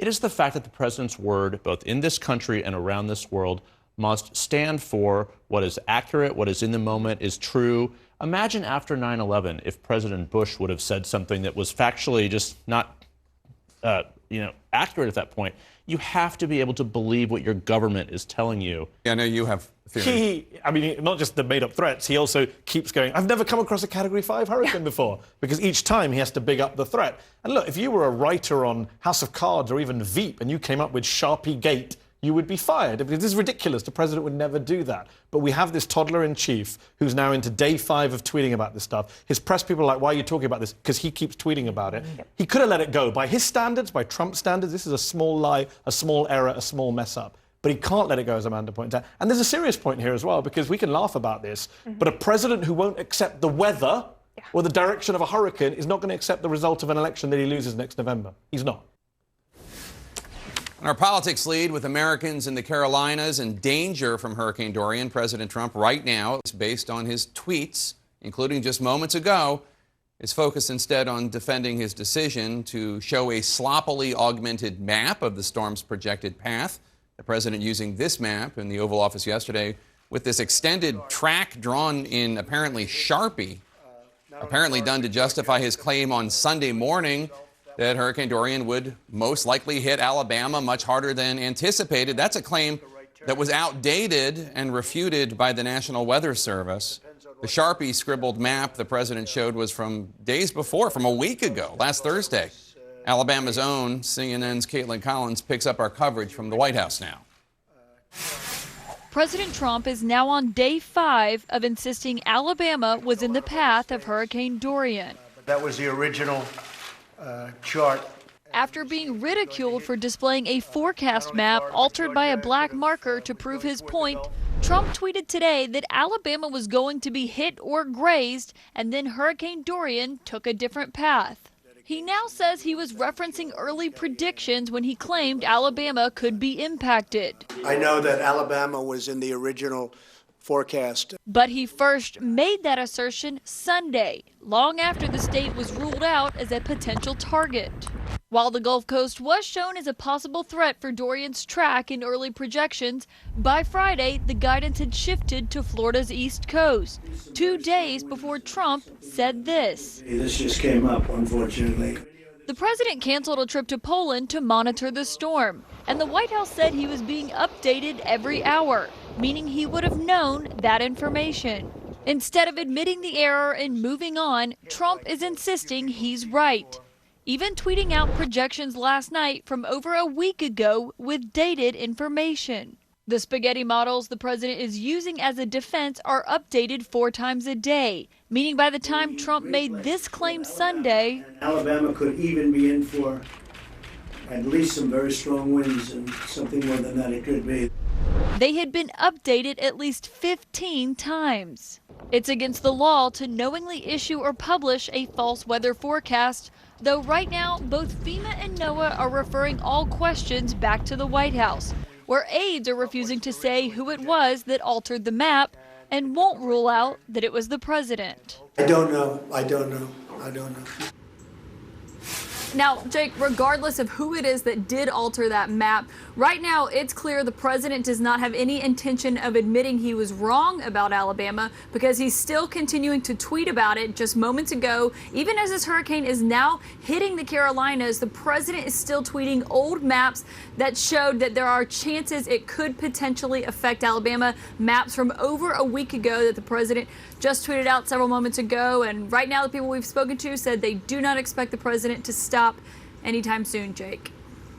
It is the fact that the president's word, both in this country and around this world, must stand for what is accurate, what is in the moment, is true. Imagine after 9/11 if President Bush would have said something that was factually just not accurate at that point. You have to be able to believe what your government is telling you. Yeah, I know you have theory. Not just the made-up threats, he also keeps going, I've never come across a Category 5 hurricane before, because each time he has to big up the threat. And look, if you were a writer on House of Cards or even Veep and you came up with Sharpie Gate, you would be fired. Because this is ridiculous. The president would never do that. But we have this toddler-in-chief who's now into day 5 of tweeting about this stuff. His press people are like, why are you talking about this? Because he keeps tweeting about it. Yep. He could have let it go. By his standards, by Trump's standards, this is a small lie, a small error, a small mess-up. But he can't let it go, as Amanda pointed out. And there's a serious point here as well, because we can laugh about this, but a president who won't accept the weather or the direction of a hurricane is not going to accept the result of an election that he loses next November. He's not. On our politics lead, with Americans in the Carolinas in danger from Hurricane Dorian, President Trump right now, based on his tweets, including just moments ago, is focused instead on defending his decision to show a sloppily augmented map of the storm's projected path. The president using this map in the Oval Office yesterday with this extended track drawn in apparently Sharpie, apparently done to justify his claim on Sunday morning that Hurricane Dorian would most likely hit Alabama much harder than anticipated. That's a claim that was outdated and refuted by the National Weather Service. The Sharpie scribbled map the president showed was from days before, from a week ago, last Thursday. Alabama's own CNN's Caitlin Collins picks up our coverage from the White House now. President Trump is now on day 5 of insisting Alabama was in the path of Hurricane Dorian. That was the original chart. After being ridiculed for displaying a forecast map altered by a black marker to prove his point, Trump tweeted today that Alabama was going to be hit or grazed, and then Hurricane Dorian took a different path. He now says he was referencing early predictions when he claimed Alabama could be impacted. I know that Alabama was in the original forecast. But he first made that assertion Sunday, long after the state was ruled out as a potential target. While the Gulf Coast was shown as a possible threat for Dorian's track in early projections, by Friday the guidance had shifted to Florida's East Coast, 2 days before Trump said this. This just came up, unfortunately. The president canceled a trip to Poland to monitor the storm, and the White House said he was being updated every hour, meaning he would have known that information. Instead of admitting the error and moving on, Trump is insisting he's right, even tweeting out projections last night from over a week ago with dated information. The spaghetti models the president is using as a defense are updated 4 times a day, meaning by the time Trump made this claim Sunday, Alabama could even be in for at least some very strong winds, and something more than that it could be. They had been updated at least 15 times. It's against the law to knowingly issue or publish a false weather forecast, though right now both FEMA and NOAA are referring all questions back to the White House, where aides are refusing to say who it was that altered the map and won't rule out that it was the president. I don't know. Now, Jake, regardless of who it is that did alter that map, right now it's clear the president does not have any intention of admitting he was wrong about Alabama, because he's still continuing to tweet about it just moments ago. Even as this hurricane is now hitting the Carolinas, the president is still tweeting old maps that showed that there are chances it could potentially affect Alabama. Maps from over a week ago that the president just tweeted out several moments ago. And right now the people we've spoken to said they do not expect the president to stop anytime soon, Jake.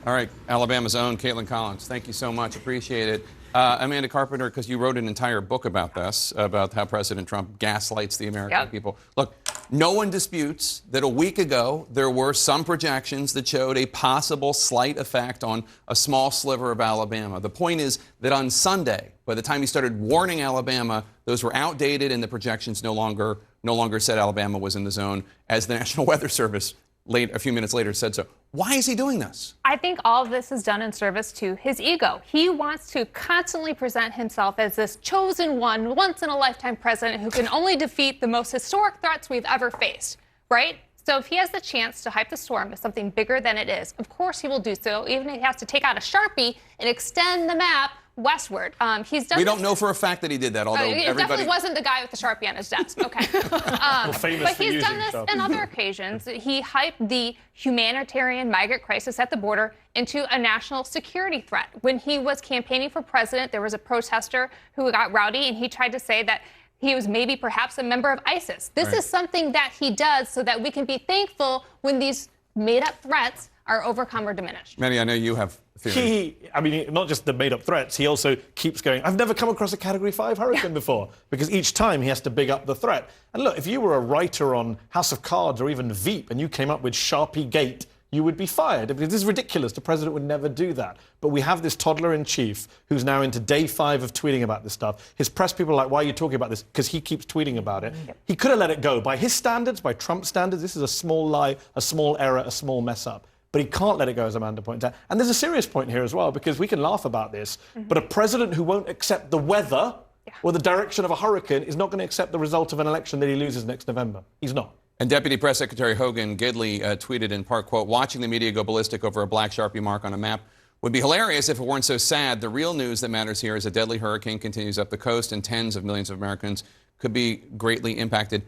All right, Alabama's own Caitlin Collins, thank you so much. Appreciate it. Amanda Carpenter, because you wrote an entire book about this, about how President Trump gaslights the American people. Look, no one disputes that a week ago there were some projections that showed a possible slight effect on a small sliver of Alabama. The point is that on Sunday, by the time he started warning Alabama, those were outdated and the projections no longer said Alabama was in the zone, as the National Weather Service a few minutes later said so. Why is he doing this? I think all of this is done in service to his ego. He wants to constantly present himself as this chosen one, once-in-a-lifetime president who can only defeat the most historic threats we've ever faced, right? So if he has the chance to hype the storm as something bigger than it is, of course he will do so, even if he has to take out a Sharpie and extend the map westward. He's done. We don't know for a fact that he did that, although it definitely wasn't the guy with the Sharpie on his desk. Okay. But he's done this on other occasions. He hyped the humanitarian migrant crisis at the border into a national security threat. When he was campaigning for president, there was a protester who got rowdy, and he tried to say that he was maybe perhaps a member of ISIS. This is something that he does so that we can be thankful when these made-up threats are overcome or diminished. Manny, I know you have theories. I mean, not just the made-up threats, he also keeps going, I've never come across a Category 5 hurricane before, because each time he has to big up the threat. And look, if you were a writer on House of Cards or even Veep and you came up with Sharpie Gate, you would be fired. Because this is ridiculous. The president would never do that. But we have this toddler-in-chief who's now into day 5 of tweeting about this stuff. His press people are like, why are you talking about this? Because he keeps tweeting about it. He could have let it go. By his standards, by Trump's standards, this is a small lie, a small error, a small mess-up. But he can't let it go, as Amanda pointed out. And there's a serious point here as well, because we can laugh about this, but a president who won't accept the weather or the direction of a hurricane is not going to accept the result of an election that he loses next November. He's not. And Deputy Press Secretary Hogan Gidley tweeted in part, quote, watching the media go ballistic over a black Sharpie mark on a map would be hilarious if it weren't so sad. The real news that matters here is a deadly hurricane continues up the coast and tens of millions of Americans could be greatly impacted.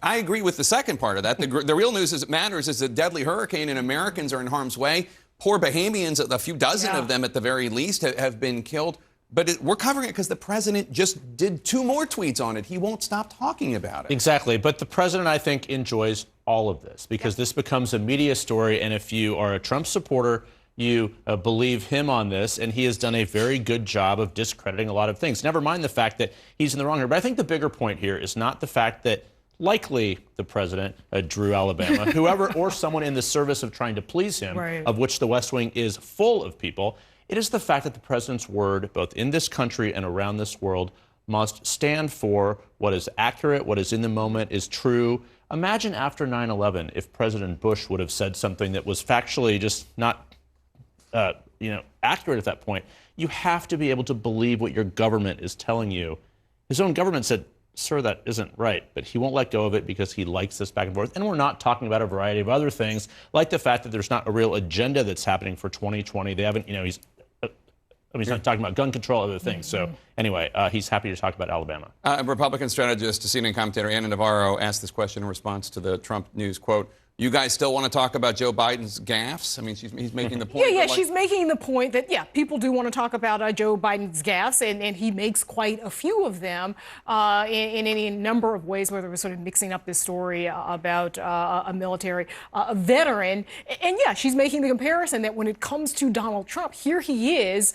I agree with the second part of that. The real news that matters is a deadly hurricane and Americans are in harm's way. Poor Bahamians, a few dozen of them at the very least, have been killed. But we're covering it because the president just did 2 more tweets on it. He won't stop talking about it. Exactly. But the president, I think, enjoys all of this because this becomes a media story. And if you are a Trump supporter, you believe him on this. And he has done a very good job of discrediting a lot of things. Never mind the fact that he's in the wrong here. But I think the bigger point here is not the fact that likely the president drew Alabama, whoever or someone in the service of trying to please him, of which the West Wing is full of people. It is the fact that the president's word, both in this country and around this world, must stand for what is accurate, what is in the moment, is true. Imagine after 9/11 if President Bush would have said something that was factually just not, accurate at that point. You have to be able to believe what your government is telling you. His own government said, sir, that isn't right, but he won't let go of it because he likes this back and forth. And we're not talking about a variety of other things, like the fact that there's not a real agenda that's happening for 2020. They haven't, he's not talking about gun control, other things. So anyway, he's happy to talk about Alabama. Republican strategist, CNN commentator Ana Navarro asked this question in response to the Trump news, quote, you guys still want to talk about Joe Biden's gaffes? I mean, he's making the point. She's making the point that, people do want to talk about Joe Biden's gaffes, and he makes quite a few of them in any number of ways, whether it was sort of mixing up this story about a military veteran. And, she's making the comparison that when it comes to Donald Trump, here he is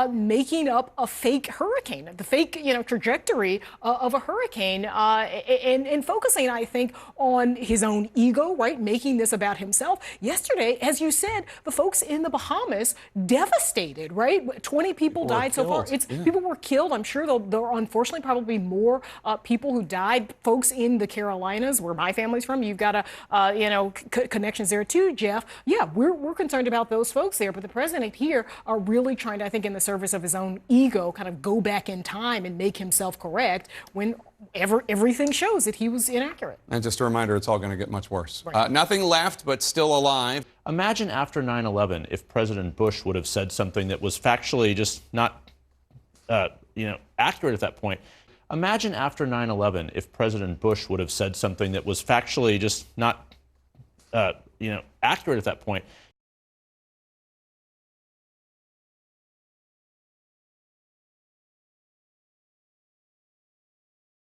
making up a fake hurricane, the fake, trajectory of a hurricane, and focusing, I think, on his own ego, right? Making this about himself. Yesterday, as you said, the folks in the Bahamas devastated, right? 20 people died so far. People were killed. I'm sure there are unfortunately probably more people who died. Folks in the Carolinas, where my family's from, you've got connections there too, Jeff. Yeah, we're concerned about those folks there, but the president here are really trying to, I think, in the service of his own ego, kind of go back in time and make himself correct when everything shows that he was inaccurate. And just a reminder, it's all going to get much worse. Nothing left, but still alive. Imagine after 9/11 if President Bush would have said something that was factually just not, accurate at that point. Imagine after 9/11 if President Bush would have said something that was factually just not, accurate at that point.